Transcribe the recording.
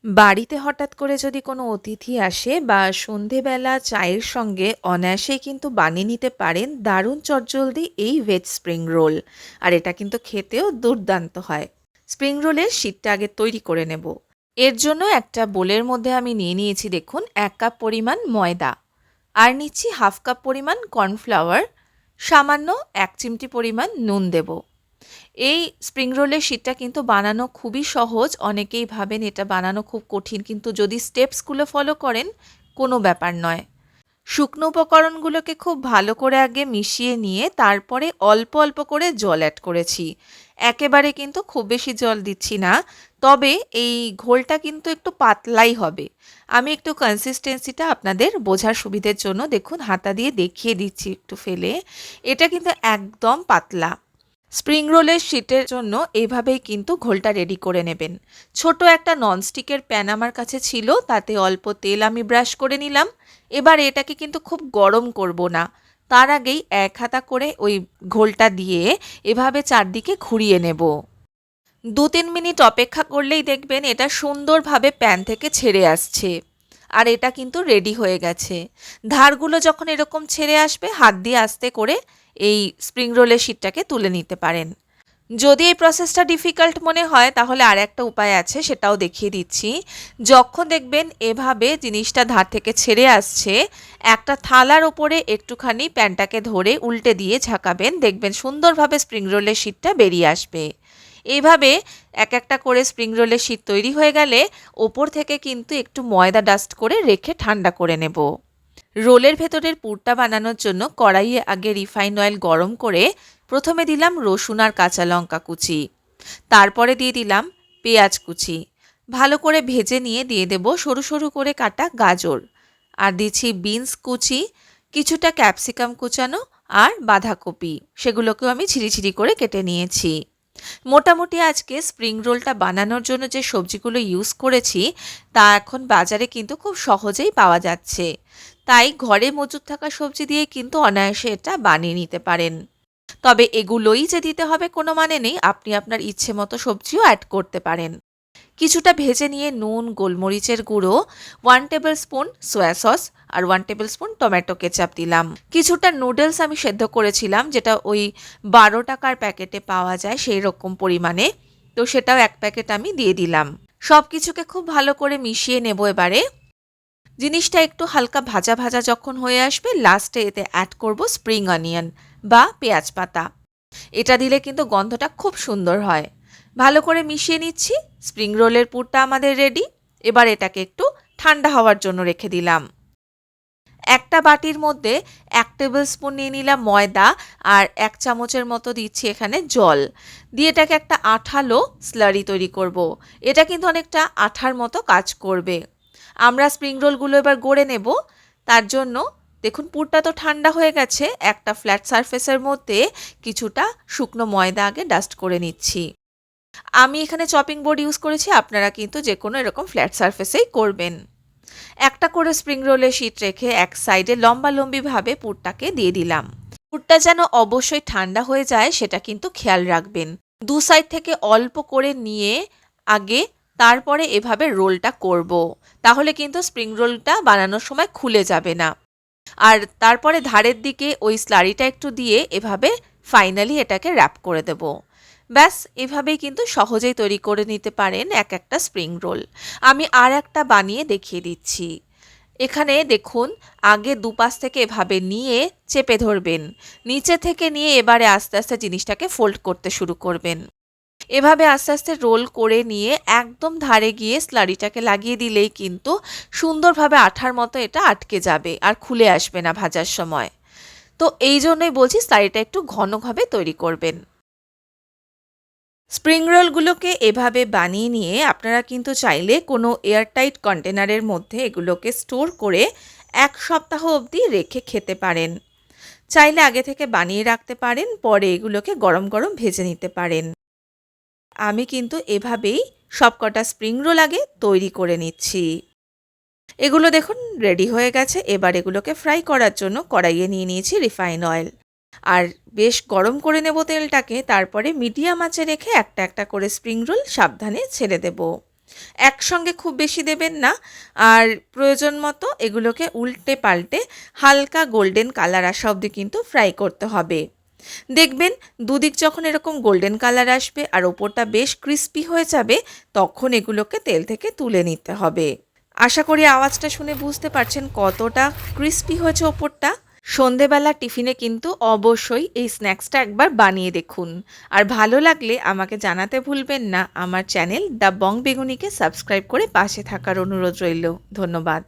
বাড়িতে হঠাৎ করে যদি কোনো অতিথি আসে বা সন্ধেবেলা চায়ের সঙ্গে অনায়াসেই কিন্তু বানিয়ে নিতে পারেন দারুণ চটজলদি এই ভেজ স্প্রিং রোল। আর এটা কিন্তু খেতেও দুর্দান্ত হয়। স্প্রিং রোলের শীটটা আগে তৈরি করে নেব। এর জন্য একটা বোলের মধ্যে আমি নিয়ে নিয়েছি, দেখুন, 1 কাপ পরিমাণ ময়দা, আর নিচ্ছি হাফ কাপ পরিমাণ কর্নফ্লাওয়ার, সামান্য 1 চিমটি পরিমাণ নুন দেব। এই স্প্রিং রোলের শীটটা কিন্তু বানানো খুবই সহজ। অনেকেই ভাবেন এটা বানানো খুব কঠিন, কিন্তু যদি স্টেপসগুলো ফলো করেন কোনো ব্যাপার নয়। শুকনো উপকরণগুলোকে খুব ভালো করে আগে মিশিয়ে নিয়ে তারপরে অল্প অল্প করে জল অ্যাড করেছি। একেবারে কিন্তু খুব বেশি জল দিচ্ছি না, তবে এই ঘোলটা কিন্তু একটু পাতলাই হবে। আমি একটু কনসিস্টেন্সিটা আপনাদের বোঝার সুবিধের জন্য দেখুন হাতা দিয়ে দেখিয়ে দিচ্ছি একটু ফেলে। এটা কিন্তু একদম পাতলা। স্প্রিং রোলের শীটের জন্য এইভাবেই কিন্তু ঘোলটা রেডি করে নেবেন। ছোট একটা ননস্টিকের প্যান আমার কাছে ছিল, তাতে অল্প তেল আমি ব্রাশ করে নিলাম। এবার এটাকে কিন্তু খুব গরম করব না, তার আগেই 1 হাতা করে ওই ঘোলটা দিয়ে এভাবে চারদিকে ঘুরিয়ে নেব। 2-3 মিনিট অপেক্ষা করলেই দেখবেন এটা সুন্দরভাবে প্যান থেকে ছেড়ে আসছে। আর এটা কিন্তু রেডি হয়ে গেছে। ধারগুলো যখন এরকম ছেড়ে আসবে হাত দিয়ে আস্তে করে এই স্প্রিং রোলের শীটটাকে তুলে নিতে পারেন। যদি এই প্রসেসটা ডিফিকাল্ট মনে হয় তাহলে আর একটা উপায় আছে, সেটাও দেখিয়ে দিচ্ছি। যখন দেখবেন এভাবে জিনিসটা ধার থেকে ছেড়ে আসছে, একটা থালার ওপরে একটুখানি প্যানটাকে ধরে উল্টে দিয়ে ঝাঁকাবেন, দেখবেন সুন্দরভাবে স্প্রিং রোলের শীটটা বেরিয়ে আসবে। এইভাবে এক একটা করে স্প্রিং রোলের শীট তৈরি হয়ে গেলে ওপর থেকে কিন্তু একটু ময়দা ডাস্ট করে রেখে ঠান্ডা করে নেব। রোলের ভেতরের পুরটা বানানোর জন্য কড়াইয়ে আগে রিফাইন অয়েল গরম করে প্রথমে দিলাম রসুন আর কাঁচা লঙ্কা কুচি, তারপরে দিয়ে দিলাম পেঁয়াজ কুচি। ভালো করে ভেজে নিয়ে দিয়ে দেব সরু সরু করে কাটা গাজর, আর দিচ্ছি বিনস কুচি, কিছুটা ক্যাপসিকাম কুচানো আর বাঁধাকপি, সেগুলোকেও আমি ঝিরিঝিরি করে কেটে নিয়েছি। মোটামুটি আজকে স্প্রিং রোলটা বানানোর জন্য যে সবজিগুলো ইউজ করেছি তা এখন বাজারে কিন্তু খুব সহজেই পাওয়া যাচ্ছে, তাই ঘরে মজুদ থাকা সবজি দিয়ে কিন্তু অনায়াসে এটা বানিয়ে নিতে পারেন। তবে এগুলোই যে দিতে হবে কোনো মানে নেই, আপনি আপনার ইচ্ছে মতো সবজিও অ্যাড করতে পারেন। কিছুটা ভেজে নিয়ে নুন, গোলমরিচের গুঁড়ো, 1 টেবিল স্পুন সয়া সস আর 1 টেবিল স্পুন টমেটো কেচাপ দিলাম। কিছুটা নুডলস আমি সেদ্ধ করেছিলাম, যেটা ওই 12 টাকার প্যাকেটে পাওয়া যায় সেই রকম পরিমাণে, তো সেটাও 1 প্যাকেট আমি দিয়ে দিলাম। সব কিছুকে খুব ভালো করে মিশিয়ে নেব এবারে। জিনিসটা একটু হালকা ভাজা ভাজা যখন হয়ে আসবে লাস্টে এতে অ্যাড করব স্প্রিং অনিয়ন বা পেঁয়াজ পাতা। এটা দিলে কিন্তু গন্ধটা খুব সুন্দর হয়। ভালো করে মিশিয়ে নিচ্ছি। স্প্রিং রোলের পুরটা আমাদের রেডি। এবার এটাকে একটু ঠান্ডা হওয়ার জন্য রেখে দিলাম। একটা বাটির মধ্যে 1 টেবিল স্পুন নিয়ে নিলাম ময়দা, আর 1 চামচের মতো দিচ্ছি এখানে জল দিয়ে এটাকে একটা আঠালো স্লারি তৈরি করব। এটা কিন্তু অনেকটা আঠার মতো কাজ করবে। আমরা স্প্রিং রোলগুলো এবার গড়ে নেব। তার জন্য দেখুন পুরটা তো ঠান্ডা হয়ে গেছে, একটা ফ্ল্যাট সারফেসের মধ্যে কিছুটা শুকনো ময়দা আগে ডাস্ট করে নিচ্ছি। আমি এখানে চপিং বোর্ড ইউজ করেছি, আপনারা কিন্তু যে কোনো এরকম ফ্ল্যাট সারফেসেই করবেন। একটা করে স্প্রিং রোলের শীট রেখে এক সাইডে লম্বালম্বিভাবে পুরটাকে দিয়ে দিলাম। পুরটা যেন অবশ্যই ঠান্ডা হয়ে যায় সেটা কিন্তু খেয়াল রাখবেন। দু সাইড থেকে অল্প করে নিয়ে আগে তারপরে এভাবে রোলটা করব, তাহলে কিন্তু স্প্রিং রোলটা বানানোর সময় খুলে যাবে না। আর তারপরে ধারের দিকে ওই স্লারিটা একটু দিয়ে এভাবে ফাইনালি এটাকে র্যাপ করে দেব। ব্যাস, এভাবেই কিন্তু সহজেই তৈরি করে নিতে পারেন এক একটা স্প্রিং রোল। আমি আর একটা বানিয়ে দেখিয়ে দিচ্ছি। এখানে দেখুন আগে দুপাশ থেকে এভাবে নিয়ে চেপে ধরবেন, নিচে থেকে নিয়ে এবারে আস্তে আস্তে জিনিসটাকে ফোল্ড করতে শুরু করবেন। এভাবে আস্তে আস্তে রোল করে নিয়ে একদম ধারে গিয়ে স্লারিটাকে লাগিয়ে দিলেই কিন্তু সুন্দরভাবে আঠার মতো এটা আটকে যাবে আর খুলে আসবে না ভাজার সময়। তো এই জন্যই বলছি স্লারিটা একটু ঘনভাবে তৈরি করবেন। স্প্রিং রোলগুলোকে এভাবে বানিয়ে নিয়ে আপনারা কিন্তু চাইলে কোনো এয়ারটাইট কন্টেনারের মধ্যে এগুলোকে স্টোর করে 1 সপ্তাহ অবধি রেখে খেতে পারেন। চাইলে আগে থেকে বানিয়ে রাখতে পারেন, পরে এগুলোকে গরম গরম ভেজে নিতে পারেন। আমি কিন্তু এভাবেই সবকটা স্প্রিং রোল আগে তৈরি করে নিচ্ছি। এগুলো দেখুন রেডি হয়ে গেছে। এবার এগুলোকে ফ্রাই করার জন্য কড়াইয়ে নিয়ে নিয়েছি রিফাইন অয়েল, আর বেশ গরম করে নেব তেলটাকে। তারপরে মিডিয়াম আঁচে রেখে একটা একটা করে স্প্রিং রোল সাবধানে ছেড়ে দেব। একসঙ্গে খুব বেশি দেবেন না, আর প্রয়োজন মতো এগুলোকে উল্টে পাল্টে হালকা গোল্ডেন কালার আসা অবধি কিন্তু ফ্রাই করতে হবে। দেখবেন দুদিক যখন এরকম গোল্ডেন কালার আসবে আর ওপরটা বেশ ক্রিস্পি হয়ে যাবে, তখন এগুলোকে তেল থেকে তুলে নিতে হবে। আশা করি আওয়াজটা শুনে বুঝতে পারছেন কতটা ক্রিস্পি হয়েছে ওপরটা। সন্ধেবেলা টিফিনে কিন্তু অবশ্যই এই স্ন্যাক্সটা একবার বানিয়ে দেখুন। আর ভালো লাগলে আমাকে জানাতে ভুলবেন না। আমার চ্যানেল দ্য বং বেগুনিকে সাবস্ক্রাইব করে পাশে থাকার অনুরোধ রইল। ধন্যবাদ।